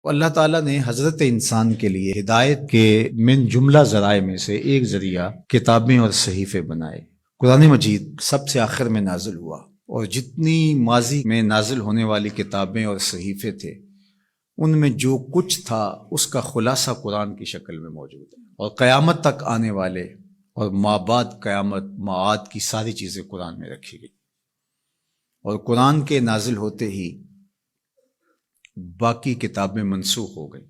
اللہ تعالیٰ نے حضرت انسان کے لیے ہدایت کے من جملہ ذرائع میں سے ایک ذریعہ کتابیں اور صحیفے بنائے۔ قرآن مجید سب سے آخر میں نازل ہوا، اور جتنی ماضی میں نازل ہونے والی کتابیں اور صحیفے تھے ان میں جو کچھ تھا اس کا خلاصہ قرآن کی شکل میں موجود ہے، اور قیامت تک آنے والے اور ما بعد قیامت معاد کی ساری چیزیں قرآن میں رکھی گئی۔ اور قرآن کے نازل ہوتے ہی باقی کتابیں منسوخ ہو گئی۔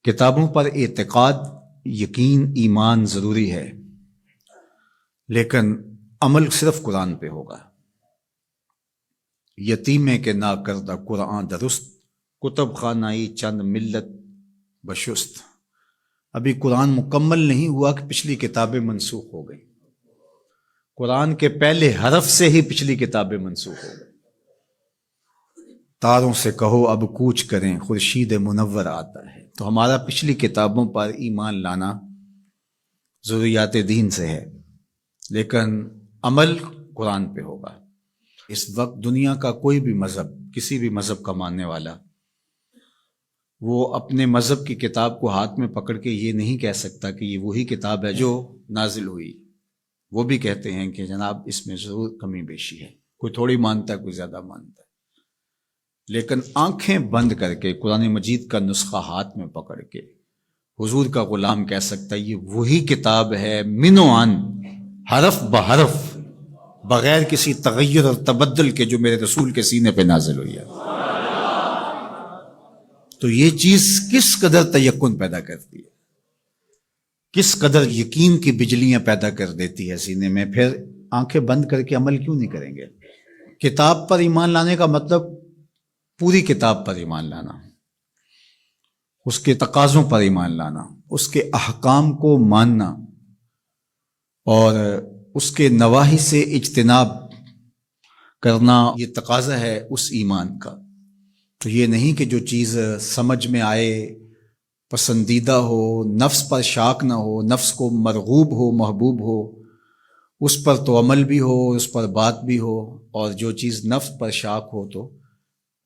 کتابوں پر اعتقاد، یقین، ایمان ضروری ہے، لیکن عمل صرف قرآن پہ ہوگا۔ یتیمے کے نا کردہ قرآن درست، کتب خانائی چند ملت بشست۔ ابھی قرآن مکمل نہیں ہوا کہ پچھلی کتابیں منسوخ ہو گئیں۔ قرآن کے پہلے حرف سے ہی پچھلی کتابیں منسوخ ہو گئیں۔ تاروں سے کہو اب کوچ کریں، خورشید منور آتا ہے۔ تو ہمارا پچھلی کتابوں پر ایمان لانا ضروریات دین سے ہے، لیکن عمل قرآن پہ ہوگا۔ اس وقت دنیا کا کوئی بھی مذہب، کسی بھی مذہب کا ماننے والا، وہ اپنے مذہب کی کتاب کو ہاتھ میں پکڑ کے یہ نہیں کہہ سکتا کہ یہ وہی کتاب ہے جو نازل ہوئی۔ وہ بھی کہتے ہیں کہ جناب اس میں ضرور کمی بیشی ہے، کوئی تھوڑی مانتا ہے، کوئی زیادہ مانتا ہے، لیکن آنکھیں بند کر کے قرآن مجید کا نسخہ ہاتھ میں پکڑ کے حضور کا غلام کہہ سکتا ہے یہ وہی کتاب ہے، من و عن، حرف بحرف، بغیر کسی تغیر اور تبدل کے، جو میرے رسول کے سینے پہ نازل ہوئی ہے۔ تو یہ چیز کس قدر تیقن پیدا کرتی ہے، کس قدر یقین کی بجلیاں پیدا کر دیتی ہے سینے میں۔ پھر آنکھیں بند کر کے عمل کیوں نہیں کریں گے؟ کتاب پر ایمان لانے کا مطلب پوری کتاب پر ایمان لانا، اس کے تقاضوں پر ایمان لانا، اس کے احکام کو ماننا، اور اس کے نواہی سے اجتناب کرنا، یہ تقاضا ہے اس ایمان کا۔ تو یہ نہیں کہ جو چیز سمجھ میں آئے، پسندیدہ ہو، نفس پر شاک نہ ہو، نفس کو مرغوب ہو، محبوب ہو، اس پر تو عمل بھی ہو، اس پر بات بھی ہو، اور جو چیز نفس پر شاک ہو تو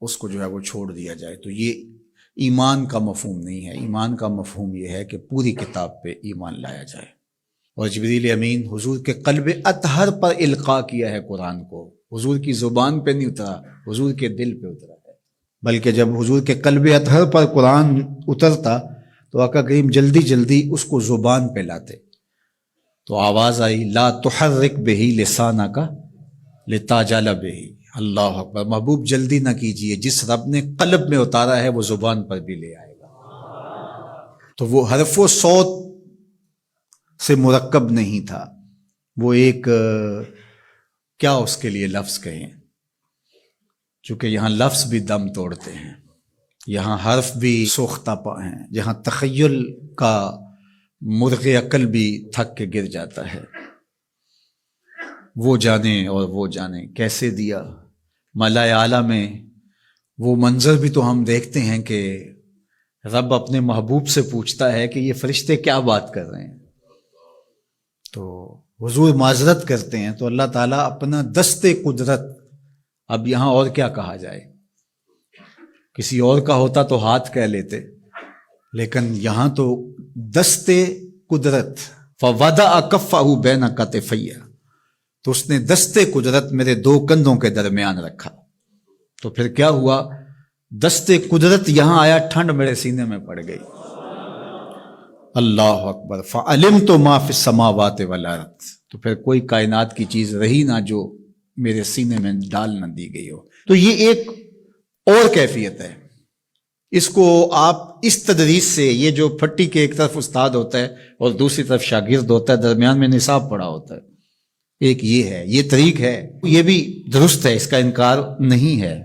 اس کو جو ہے وہ چھوڑ دیا جائے۔ تو یہ ایمان کا مفہوم نہیں ہے۔ ایمان کا مفہوم یہ ہے کہ پوری کتاب پہ ایمان لایا جائے۔ اور جبریل امین حضور کے قلب اطہر پر القاء کیا ہے قرآن کو، حضور کی زبان پہ نہیں اترا، حضور کے دل پہ اترا ہے۔ بلکہ جب حضور کے قلب اطہر پر قرآن اترتا تو آقا کریم جلدی جلدی اس کو زبان پہ لاتے، تو آواز آئی لا تحرک بہی لسانک لتعجل بہی۔ اللہ اکبر، محبوب جلدی نہ کیجئے، جس رب نے قلب میں اتارا ہے وہ زبان پر بھی لے آئے گا۔ تو وہ حرف و صوت سے مرکب نہیں تھا، وہ ایک کیا اس کے لیے لفظ کہیں، چونکہ یہاں لفظ بھی دم توڑتے ہیں، یہاں حرف بھی سوختہ پا ہیں، جہاں تخیل کا مرغ عقل بھی تھک کے گر جاتا ہے۔ وہ جانے اور وہ جانے کیسے دیا ملائے اعلیٰ میں۔ وہ منظر بھی تو ہم دیکھتے ہیں کہ رب اپنے محبوب سے پوچھتا ہے کہ یہ فرشتے کیا بات کر رہے ہیں، تو حضور معذرت کرتے ہیں، تو اللہ تعالیٰ اپنا دست قدرت، اب یہاں اور کیا کہا جائے، کسی اور کا ہوتا تو ہاتھ کہہ لیتے، لیکن یہاں تو دست قدرت، فوضع کفہ بین کتفی، تو اس نے دست قدرت میرے دو کندھوں کے درمیان رکھا۔ تو پھر کیا ہوا، دست قدرت یہاں آیا، ٹھنڈ میرے سینے میں پڑ گئی۔ اللہ اکبر، فعلمت ما فی السماوات والارض، تو پھر کوئی کائنات کی چیز رہی نہ جو میرے سینے میں ڈال نہ دی گئی ہو۔ تو یہ ایک اور کیفیت ہے، اس کو آپ اس تدریس سے، یہ جو پھٹی کے ایک طرف استاد ہوتا ہے اور دوسری طرف شاگرد ہوتا ہے، درمیان میں نصاب پڑا ہوتا ہے، ایک یہ ہے، یہ طریق ہے، یہ بھی درست ہے، اس کا انکار نہیں ہے،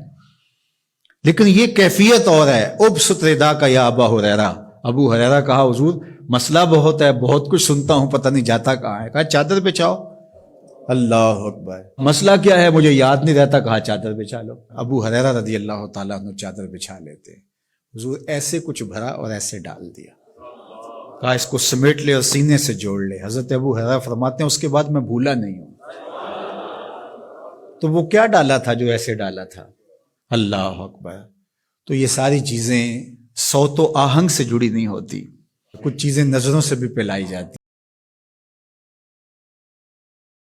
لیکن یہ کیفیت اور ہے۔ ابسط ردا کا یا ابا ہریرہ، ابو ہریرہ کہا حضور مسئلہ بہت ہے، بہت کچھ سنتا ہوں، پتہ نہیں جاتا کہاں ہے، کہا چادر بچھاؤ۔ اللہ اکبر، مسئلہ کیا ہے مجھے یاد نہیں رہتا، کہا چادر بچھا لو۔ ابو ہریرہ رضی اللہ تعالیٰ عنہ چادر بچھا لیتے، حضور ایسے کچھ بھرا اور ایسے ڈال دیا، کہا اس کو سمیٹ لے اور سینے سے جوڑ لے۔ حضرت ابو ہریرہ فرماتے ہیں اس کے بعد میں بھولا نہیں ہوں۔ تو وہ کیا ڈالا تھا جو ایسے ڈالا تھا؟ اللہ اکبر، تو یہ ساری چیزیں صوت و آہنگ سے جڑی نہیں ہوتی، کچھ چیزیں نظروں سے بھی پلائی جاتی